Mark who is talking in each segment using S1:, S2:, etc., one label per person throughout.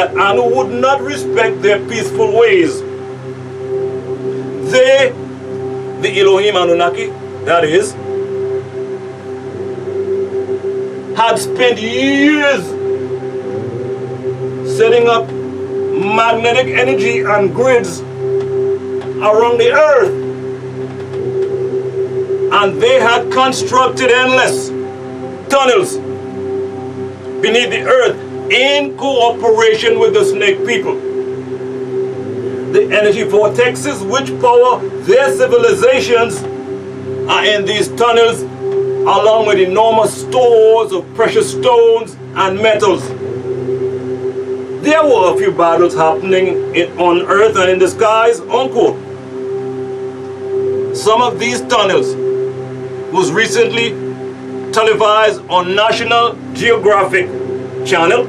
S1: that Anu would not respect their peaceful ways. They, the Elohim Anunnaki, that is, had spent years setting up magnetic energy and grids around the earth, and they had constructed endless tunnels beneath the earth in cooperation with the snake people. The energy vortexes which power their civilizations are in these tunnels, along with enormous stores of precious stones and metals. There were a few battles happening on earth and in the skies, unquote. Some of these tunnels was recently televised on National Geographic Channel.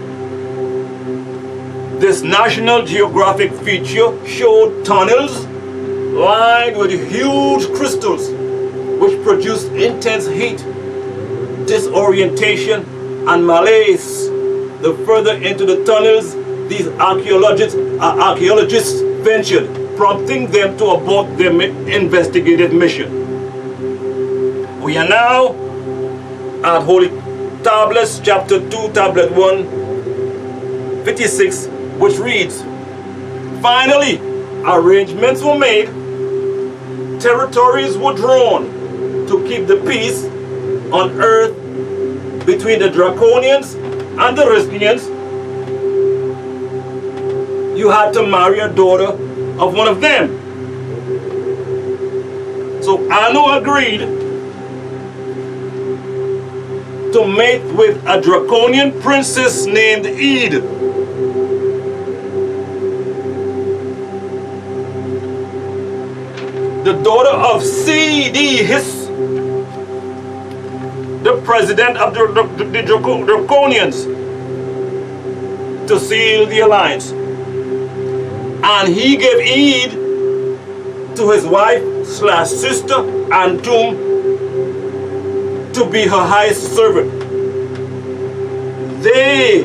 S1: This National Geographic feature showed tunnels lined with huge crystals which produced intense heat, disorientation, and malaise. The further into the tunnels these archaeologists ventured, prompting them to abort their investigative mission. We are now at Holy Tablets, chapter 2, tablet 1, 56, which reads, "Finally, arrangements were made, territories were drawn to keep the peace on earth between the Draconians and the Riskians. You had to marry a daughter of one of them. So Anu agreed to mate with a Draconian princess named Ed. The daughter of C.D. Hiss, the president of the Draconians, to seal the alliance. And he gave Ed to his wife / sister Antum to be her highest servant. They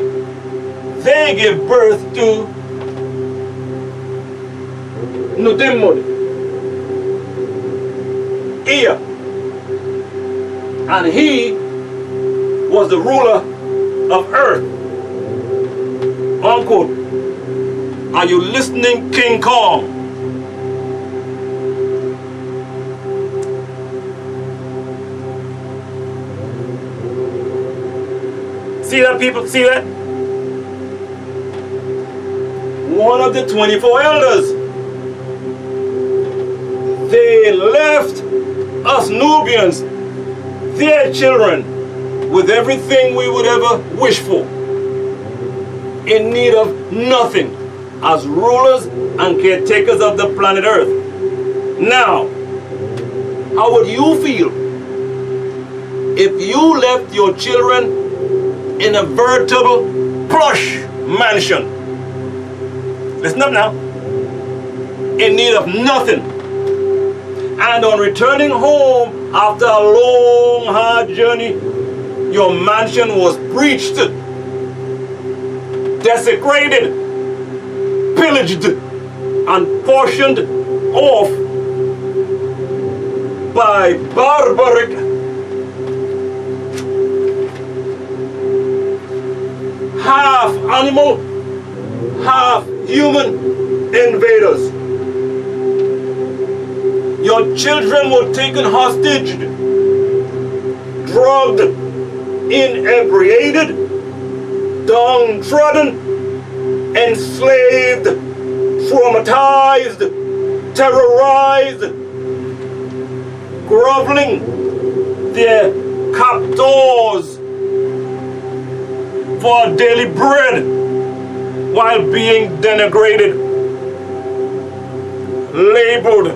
S1: gave birth to Nudimmud, Ea, and he was the ruler of earth. Unquote. Are you listening, King Kong? See that, people? See that? One of the 24 elders. They left us Nubians, their children, with everything we would ever wish for, in need of nothing, as rulers and caretakers of the planet Earth. Now, how would you feel if you left your children in a veritable plush mansion? Listen up now. In need of nothing. And on returning home after a long, hard journey, your mansion was breached, desecrated, pillaged, and portioned off by barbaric half animal, half human invaders. Your children were taken hostage, drugged, inebriated, downtrodden, enslaved, traumatized, terrorized, groveling their captors for daily bread while being denigrated, labeled,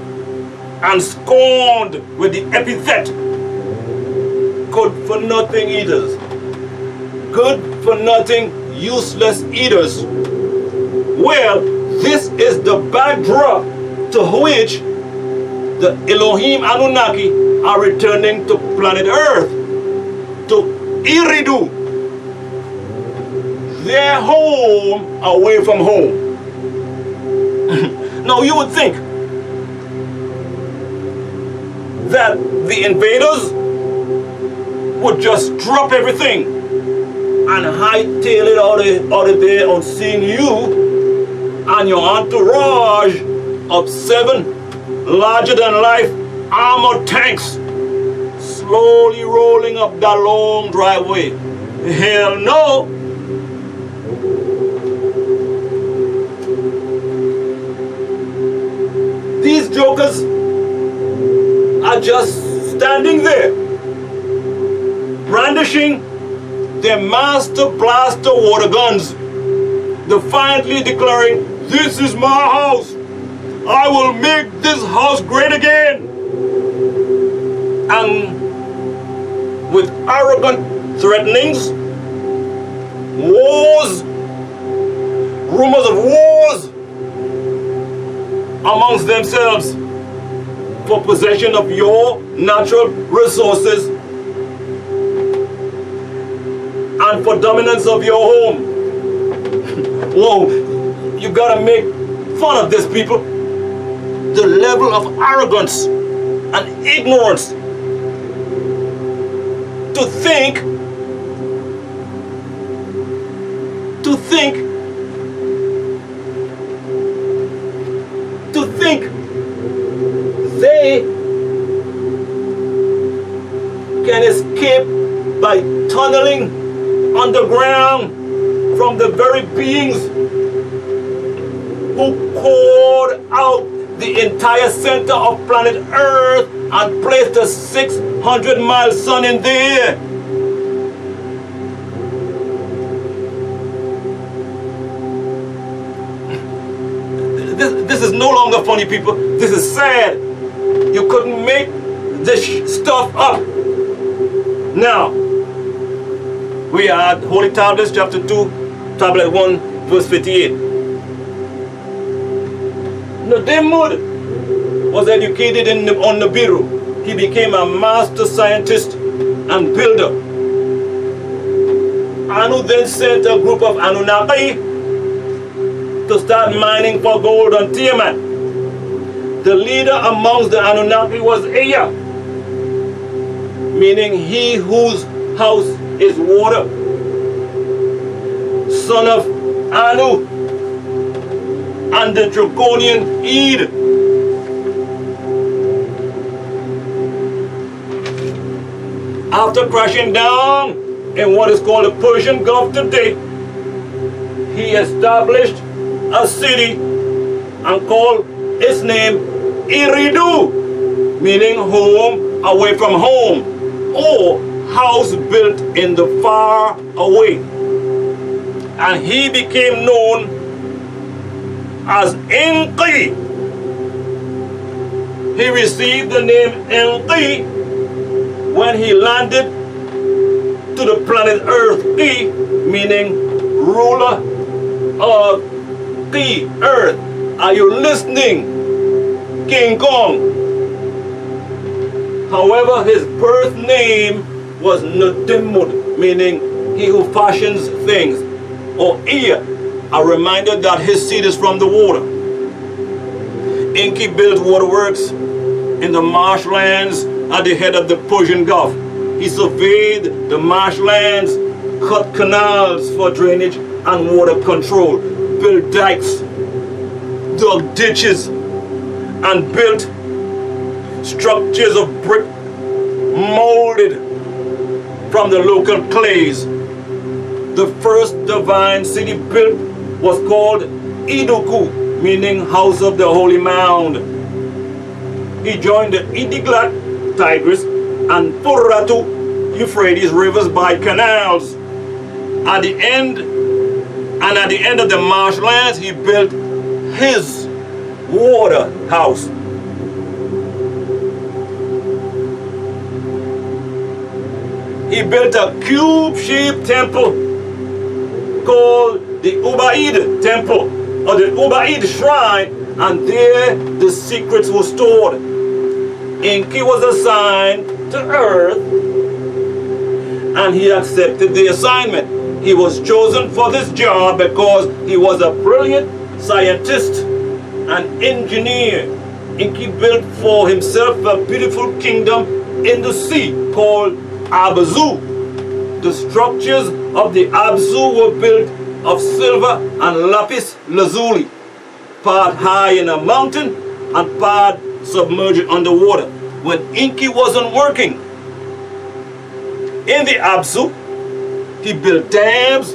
S1: and scorned with the epithet good-for-nothing eaters. Good-for-nothing, useless eaters. Well, this is the backdrop to which the Elohim Anunnaki are returning to planet Earth, to Eridu. their home away from home. Now you would think that the invaders would just drop everything and hightail it out of there on seeing you and your entourage of 7 larger-than-life armored tanks slowly rolling up that long driveway. Hell no! These jokers are just standing there, brandishing their master blaster water guns, defiantly declaring, "This is my house. I will make this house great again." And with arrogant threatenings, wars, rumors of wars amongst themselves for possession of your natural resources and for dominance of your home. Whoa, you gotta make fun of this, people. The level of arrogance and ignorance to think they can escape by tunneling underground from the very beings who poured out the entire center of planet Earth and placed a 600-mile sun in there. This is no longer funny, people. This is sad. You couldn't make this stuff up. Now, we are at Holy Tablets, chapter 2, tablet 1, verse 58. Nadimud was educated on Nibiru. He became a master scientist and builder. Anu then sent a group of Anunnaki to start mining for gold on Tiamat. The leader amongst the Anunnaki was Ea, meaning he whose house is water, son of Anu, and the draconian Ed. After crashing down in what is called the Persian Gulf today, he established a city and called its name Eridu, meaning home away from home, or house built in the far away. And he became known as Enki. He received the name Enki when he landed to the planet Earth, Ki, meaning ruler of the earth. Are you listening, King Kong? However, his birth name was Nadimud, meaning he who fashions things, or Ea, a reminder that his seed is from the water. Enki built waterworks in the marshlands at the head of the Persian Gulf. He surveyed the marshlands, cut canals for drainage and water control, built dikes, dug ditches, and built structures of brick molded from the local clays. The first divine city built was called Iduku, meaning house of the holy mound. He joined the Idiglat, Tigris, and Furratu, Euphrates rivers by canals. At the end of the marshlands, he built his water house. He built a cube-shaped temple called the Ubaid Temple, or the Ubaid Shrine, and there the secrets were stored. Enki was assigned to Earth, and he accepted the assignment. He was chosen for this job because he was a brilliant scientist and engineer. Inky built for himself a beautiful kingdom in the sea called Abazu. The structures of the Abazu were built of silver and lapis lazuli, part high in a mountain and part submerged underwater. When Inky wasn't working in the Abazu, he built dams,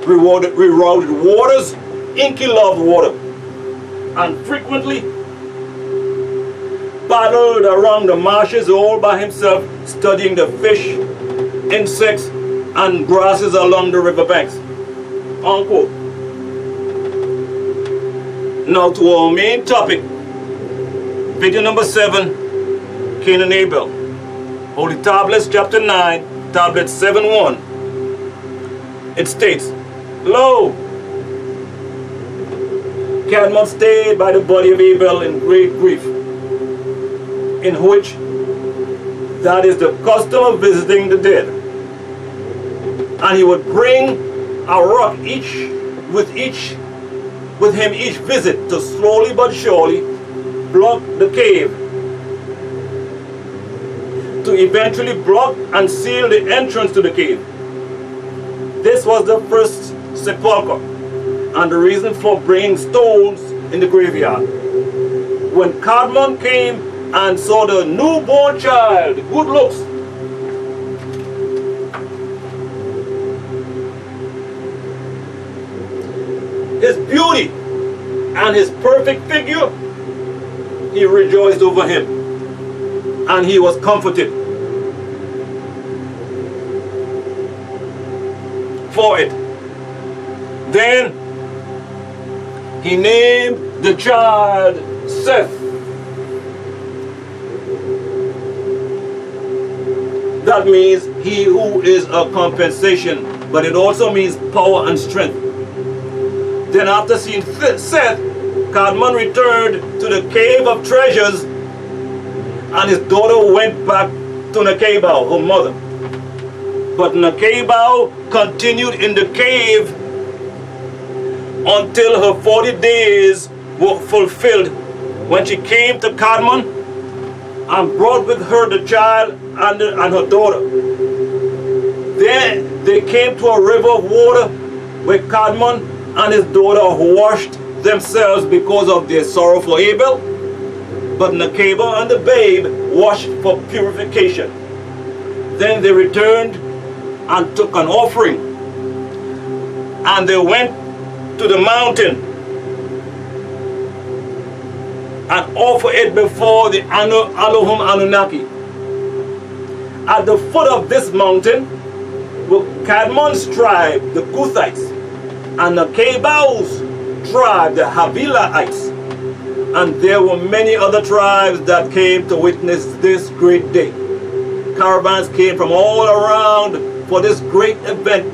S1: rerouted waters. Inky loved water and frequently paddled around the marshes all by himself, studying the fish, insects, and grasses along the riverbanks. Unquote. Now to our main topic, video number 7, Cain and Abel. Holy Tablets, chapter 9, tablet 7:1. It states, Lo, Cadmon stayed by the body of Abel in great grief, in which that is the custom of visiting the dead. And he would bring a rock with him each visit to slowly but surely block the cave, to eventually block and seal the entrance to the cave. This was the first sepulchre and the reason for bringing stones in the graveyard. When Cadmon came and saw the newborn child, good looks, his beauty and his perfect figure, he rejoiced over him and he was comforted for it. Then he named the child Seth. That means he who is a compensation, but it also means power and strength. Then after seeing Seth, Cadmon returned to the cave of treasures, and his daughter went back to Nakebau, her mother. But Nakebau continued in the cave until her 40 days were fulfilled, when she came to Cadmon and brought with her the child and her daughter. Then they came to a river of water where Cadmon and his daughter washed themselves because of their sorrow for Abel, but Nakeba and the babe washed for purification. Then they returned and took an offering, and they went to the mountain and offered it before the Elohim Anunnaki. At the foot of this mountain were Cadmon's tribe, the Kuthites, and Nakebau's tribe, the Havilaites. And there were many other tribes that came to witness this great day. Caravans came from all around for this great event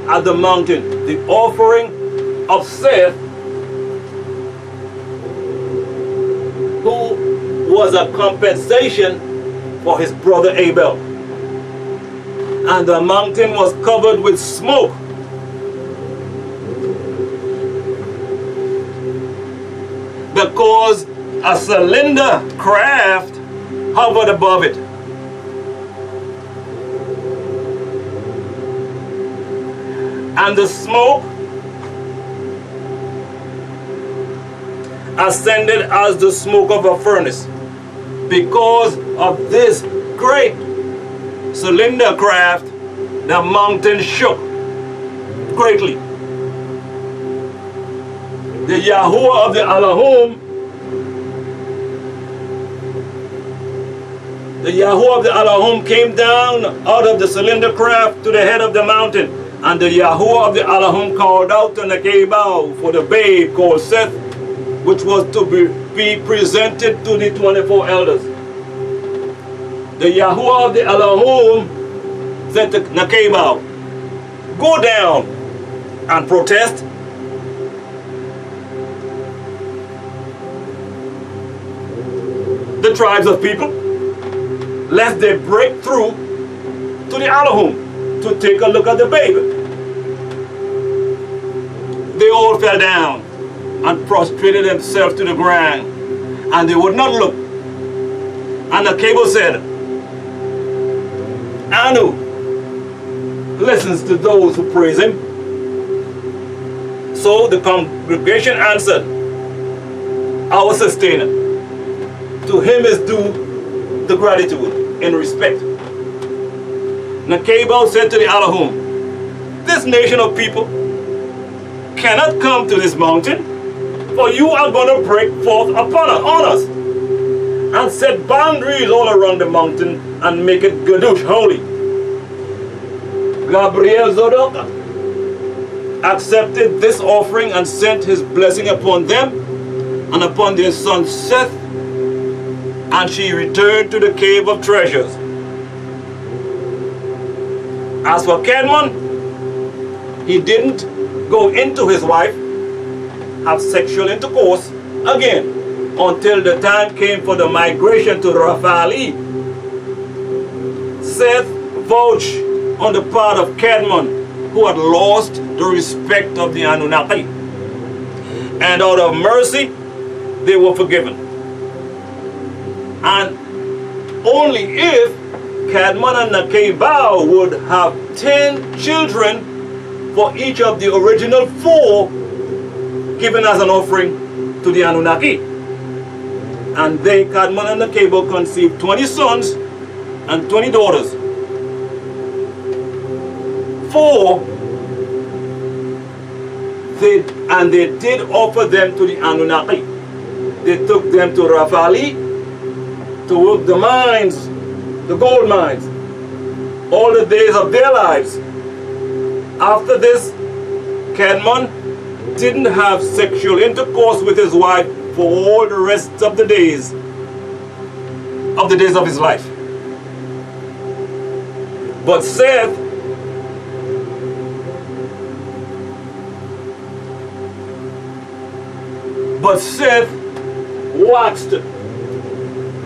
S1: at the mountain, the offering of Seth, who was a compensation for his brother Abel. And the mountain was covered with smoke. Because a cylinder craft hovered above it. And the smoke ascended as the smoke of a furnace. Because of this great cylinder craft, the mountain shook greatly. The Yahuwah of the Elohim, came down out of the cylinder craft to the head of the mountain, and the Yahuwah of the Elohim called out to Nakebau for the babe called Seth, which was to be presented to the 24 elders. The Yahuwah of the Elohim said to Nakebau, "Go down and protest." The tribes of people, lest they break through to the Elohim to take a look at the baby. fell down and prostrated himself to the ground, and they would not look. And the cable said, Anu listens to those who praise him. So the congregation answered, our sustainer. To him is due the gratitude in respect. Nakabal said to the Alahum, this nation of people cannot come to this mountain, for you are going to break forth upon us, on us, and set boundaries all around the mountain and make it Gadush, holy. Gabriel Zodoka accepted this offering and sent his blessing upon them and upon their son Seth, and she returned to the cave of treasures. As for Kedmon, he didn't go into his wife, have sexual intercourse again, until the time came for the migration to Raphali. Seth vouched on the part of Kedmon, who had lost the respect of the Anunnaki, and out of mercy they were forgiven. And only if Kedmon and Nakabal would have 10 children for each of the original 4 given as an offering to the Anunnaki. And they, Kedmon and Nakabal, conceived 20 sons and 20 daughters. 4, they did offer them to the Anunnaki. They took them to Raphali to work the mines, the gold mines, all the days of their lives. After this, Kedmon didn't have sexual intercourse with his wife for all the rest of the days of his life. But Seth waxed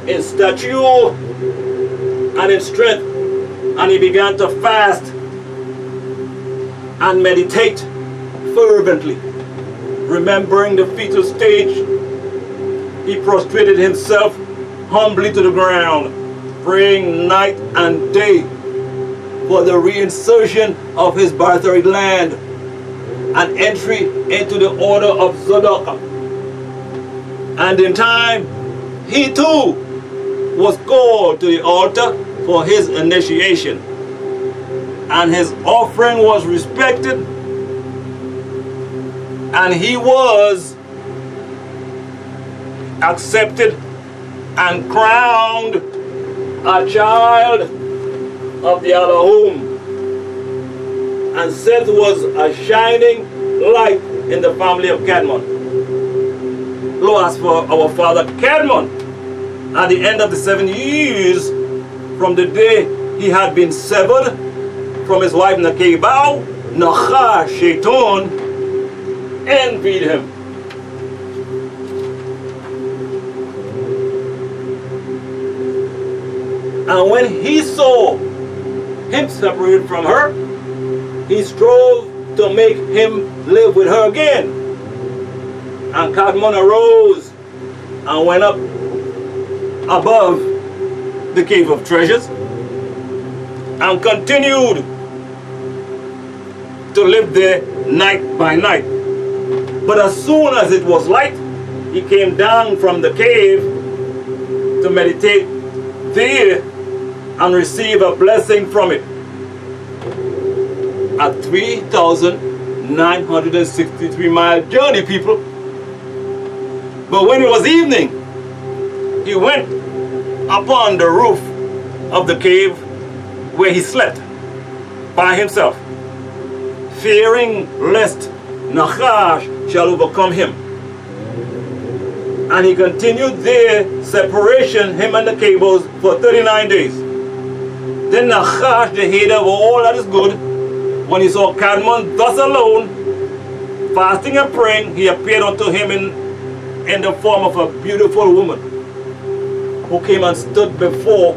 S1: in stature and in strength, and he began to fast and meditate fervently. Remembering the fetal stage, he prostrated himself humbly to the ground, praying night and day for the reinsertion of his birthright land and entry into the order of Zodaka. And in time, he too was called to the altar for his initiation, and his offering was respected, and he was accepted and crowned a child of the Elohim. And Seth was a shining light in the family of Kedmon. Lo, as for our father Kedmon, at the end of the 7 years from the day he had been severed from his wife Nakabal, Nachash, Shaitan, envied him. And when he saw him separated from her, he strove to make him live with her again. And Kedmon arose and went up above the cave of treasures and continued to live there night by night. But as soon as it was light, he came down from the cave to meditate there and receive a blessing from it. A 3,963-mile journey, people. But when it was evening, he went upon the roof of the cave where he slept by himself, fearing lest Nachash shall overcome him. And he continued their separation, him and the cables, for 39 days. Then Nachash, the hater of all that is good, when he saw Kedmon thus alone, fasting and praying, he appeared unto him in the form of a beautiful woman, who came and stood before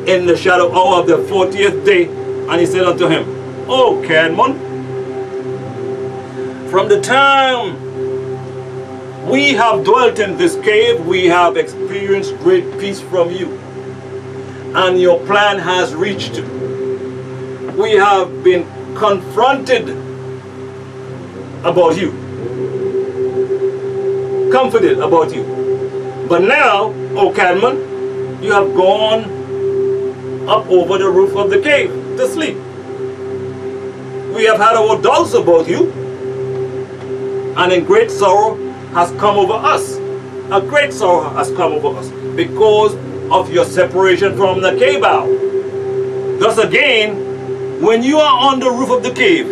S1: in the shadow hour of the 40th day, and he said unto him, O Kedmon, From the time we have dwelt in this cave, we have experienced great peace from you. And your plan has reached. We have been confronted about you, comforted about you. But now, O Cadman, you have gone up over the roof of the cave to sleep. We have had our doubts about you, and in great sorrow has come over us. A great sorrow has come over us because of your separation from the cave owl. Thus again, when you are on the roof of the cave,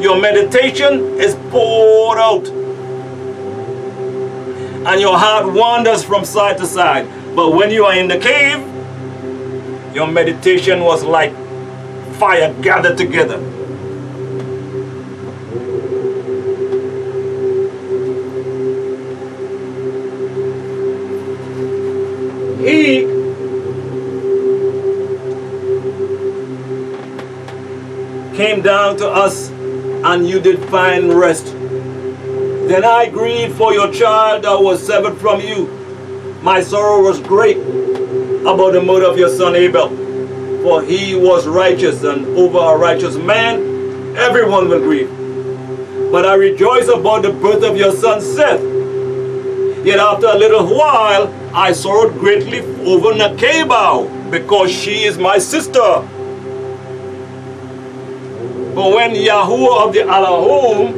S1: your meditation is poured out, and your heart wanders from side to side. But when you are in the cave, your meditation was like fire gathered together. He came down to us, and you did find rest. Then I grieved for your child that was severed from you. My sorrow was great about the murder of your son Abel, for he was righteous, and over a righteous man everyone will grieve. But I rejoice about the birth of your son Seth. Yet after a little while I sorrowed greatly over Nakebau, because she is my sister. But when Yahuwah of the Alahum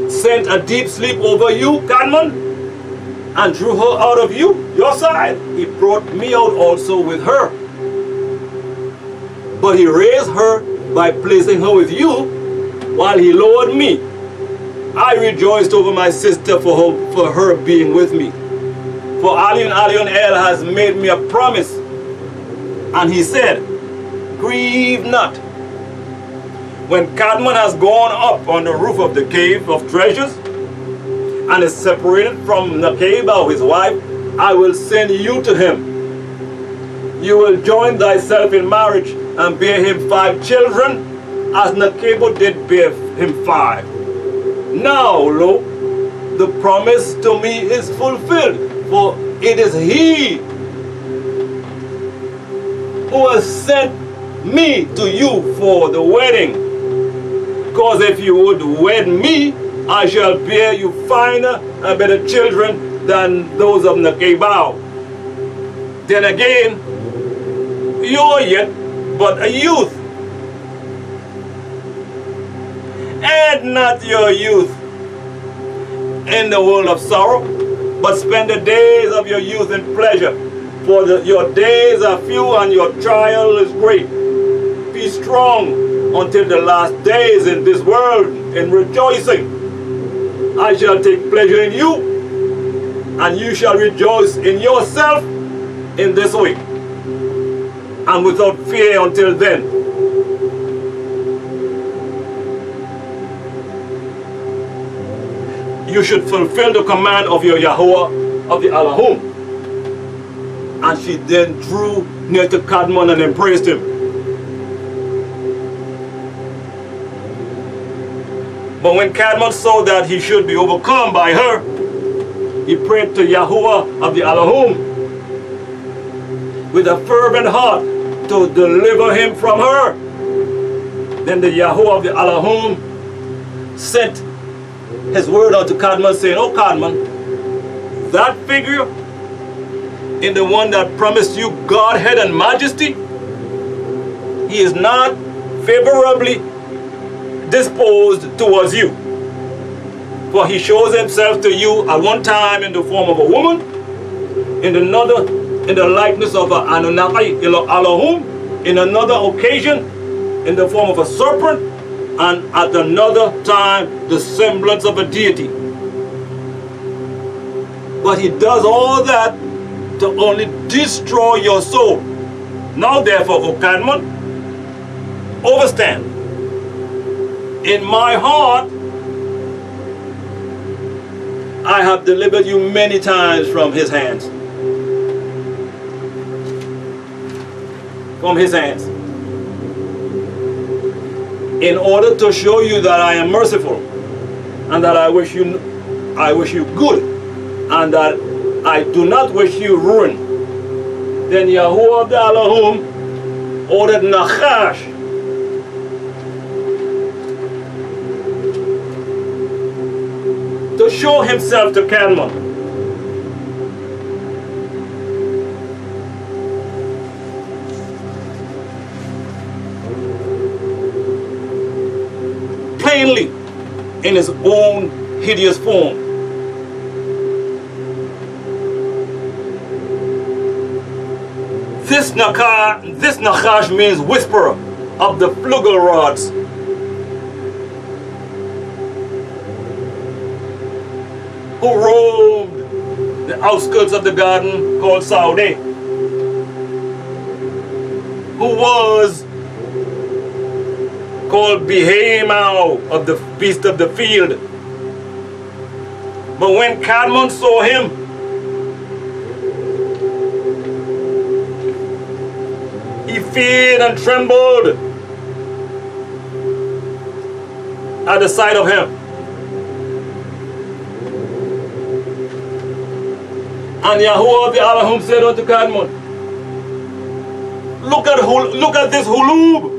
S1: sent a deep sleep over you, Cadman, and drew her out of you, your side, he brought me out also with her. But he raised her by placing her with you, while he lowered me. I rejoiced over my sister for her being with me. For Alion El has made me a promise, and he said, grieve not. When Cadman has gone up on the roof of the cave of treasures, and is separated from Nakeba, his wife, I will send you to him. You will join thyself in marriage, and bear him 5 children, as Nakeba did bear him 5. Now, lo, the promise to me is fulfilled, for it is he who has sent me to you for the wedding. Because if you would wed me, I shall bear you finer and better children than those of Nakebau. Then again, you are yet but a youth. Add not your youth in the world of sorrow, but spend the days of your youth in pleasure. For your days are few and your trial is great. Be strong until the last days in this world in rejoicing. I shall take pleasure in you, and you shall rejoice in yourself in this way, and without fear until then. You should fulfill the command of your Yahuwah of the Alahum. And she then drew near to Cadman and embraced him. But when Cadman saw that he should be overcome by her, he prayed to Yahuwah of the Alahum with a fervent heart to deliver him from her. Then the Yahuwah of the Alahum sent his word unto Cadman, saying, "O Cadman, that figure in the one that promised you Godhead and majesty, he is not favorably disposed towards you. For he shows himself to you at one time in the form of a woman, in another in the likeness of an Anunnaki Elohim, in another occasion in the form of a serpent, and at another time the semblance of a deity. But he does all that to only destroy your soul. Now therefore, O Cadman, overstand. In my heart I have delivered you many times from his hands. from his hands. In order to show you that I am merciful, and that I wish you good, and that I do not wish you ruin, then Yahuwah of the Elohim ordered Nachash to show himself to Kadmon. Plainly in his own hideous form. This Nachash means whisperer of the flugel rods. Who roamed the outskirts of the garden called Saudi. Who was called Behemoth of the beast of the field. But when Kadmon saw him, he feared and trembled at the sight of him. And Yahuwah of the Elohim said unto Kadmon, look at this hulub,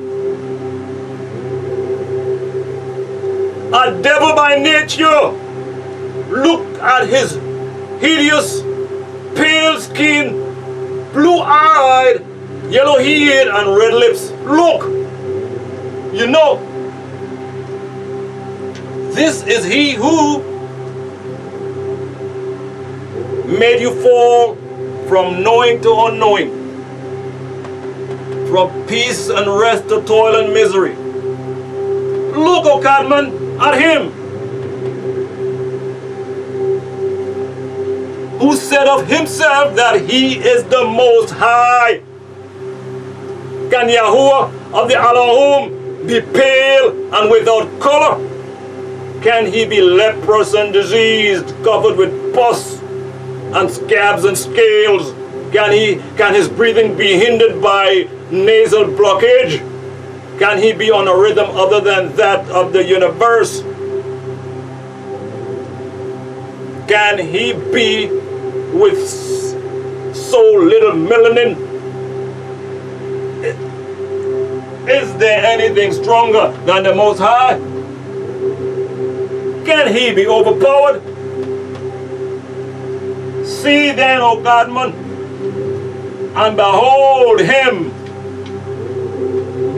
S1: a devil by nature. Look at his hideous, pale skin, blue-eyed, yellow-haired, and red lips. Look, you know, this is he who made you fall from knowing to unknowing, from peace and rest to toil and misery. Look, O Kadmon, at him, who said of himself that he is the Most High. Can Yahuwah of the Elohim be pale and without color? Can he be leprous and diseased, covered with pus and scabs and scales? Can his breathing be hindered by nasal blockage? Can he be on a rhythm other than that of the universe? Can he be with so little melanin? Is there anything stronger than the Most High? Can he be overpowered? See then, O Kadmon, and behold him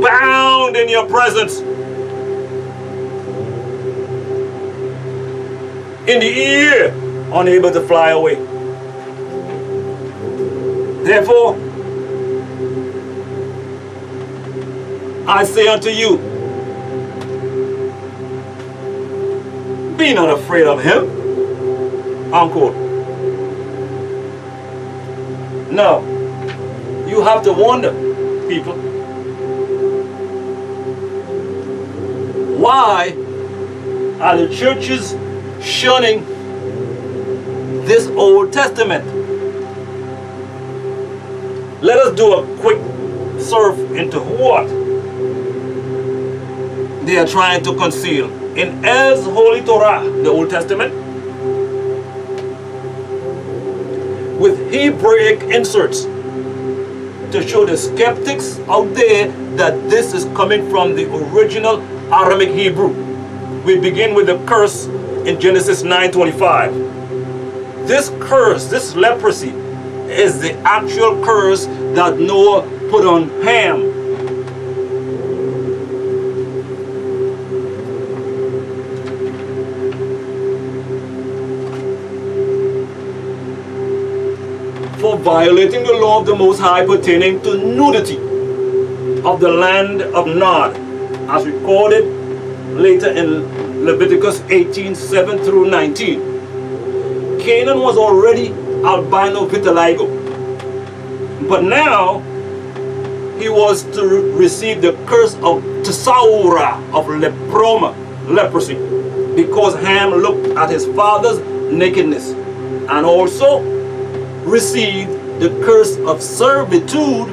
S1: bound in your presence, in the ear, unable to fly away. Therefore, I say unto you, be not afraid of him. Unquote. Now, you have to wonder, people, why are the churches shunning this Old Testament? Let us do a quick surf into what they are trying to conceal. In El's Holy Torah, the Old Testament, with Hebraic inserts to show the skeptics out there that this is coming from the original Aramaic Hebrew. We begin with the curse in Genesis 9:25. This curse, this leprosy, is the actual curse that Noah put on Ham. For violating the law of the Most High pertaining to nudity of the land of Nod, as recorded later in Leviticus 18:7 through 19. Canaan was already albino vitiligo, but now he was to receive the curse of Tesaura, of leproma, leprosy, because Ham looked at his father's nakedness, and also received the curse of servitude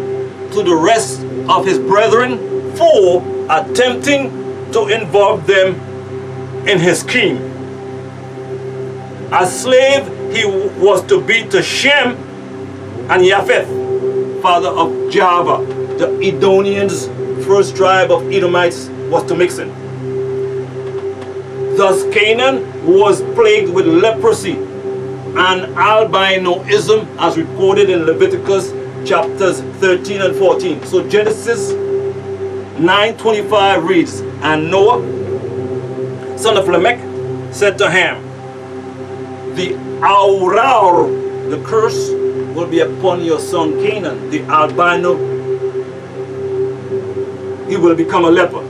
S1: to the rest of his brethren for attempting to involve them in his scheme. As slave, he was to be to Shem and Japheth, father of Java, the Edonians, first tribe of Edomites, was to mix in. Thus Canaan was plagued with leprosy and albinoism as recorded in Leviticus chapters 13 and 14. So Genesis 9:25 reads, and Noah, son of Lamech, said to Ham, the Aurar, the curse, will be upon your son Canaan, the albino. He will become a leper.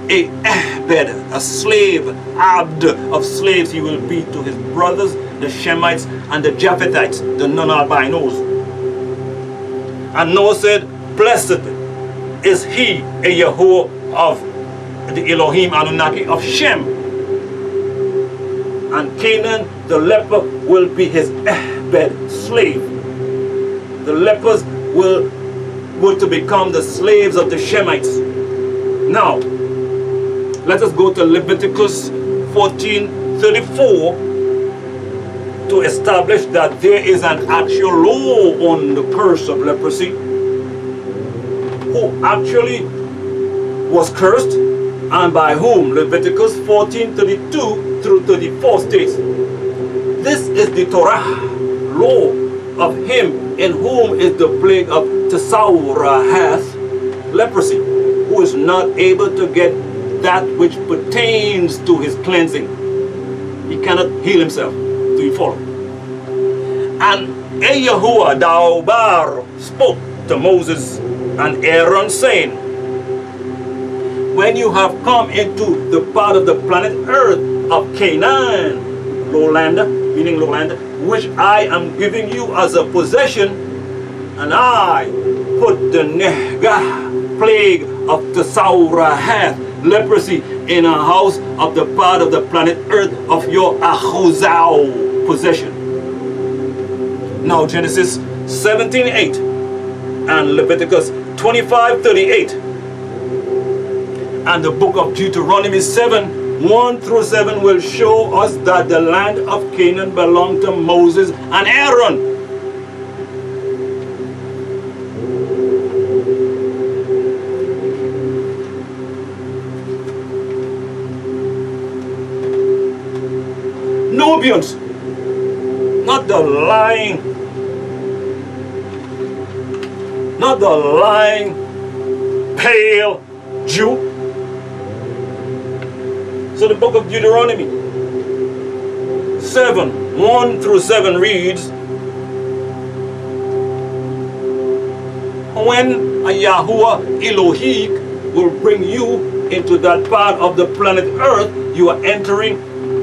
S1: A Abed, a slave, Abd of slaves he will be to his brothers, the Shemites and the Japhethites, the non-albinos. And Noah said, blessed is he, a Yahweh of the Elohim Anunnaki of Shem. And Canaan, the leper, will be his Abed, slave. The lepers were to become the slaves of the Shemites. Now, let us go to Leviticus 14:34 to establish that there is an actual law on the curse of leprosy. Who actually was cursed and by whom? Leviticus 14:32 through 34 states, this is the Torah, law of him in whom is the plague of Tesaurahath, leprosy, who is not able to get that which pertains to his cleansing. He cannot heal himself. Do you follow? And Yahuwah Daubar spoke to Moses and Aaron, saying, when you have come into the part of the planet earth of Canaan, lowlander, meaning lowlander, which I am giving you as a possession, and I put the Negah, plague of Tesaurahath, leprosy, in a house of the part of the planet earth of your Achuzau possession. Now Genesis 17:8 and Leviticus 25:38 and the book of Deuteronomy 7:1 through 7 will show us that the land of Canaan belonged to Moses and Aaron. Nubians, not the lying, pale Jew. So the book of Deuteronomy 7:1 through 7 reads, when a Yahuwah Elohim will bring you into that part of the planet earth you are entering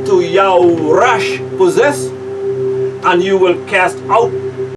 S1: to Yahurash possess, and you will cast out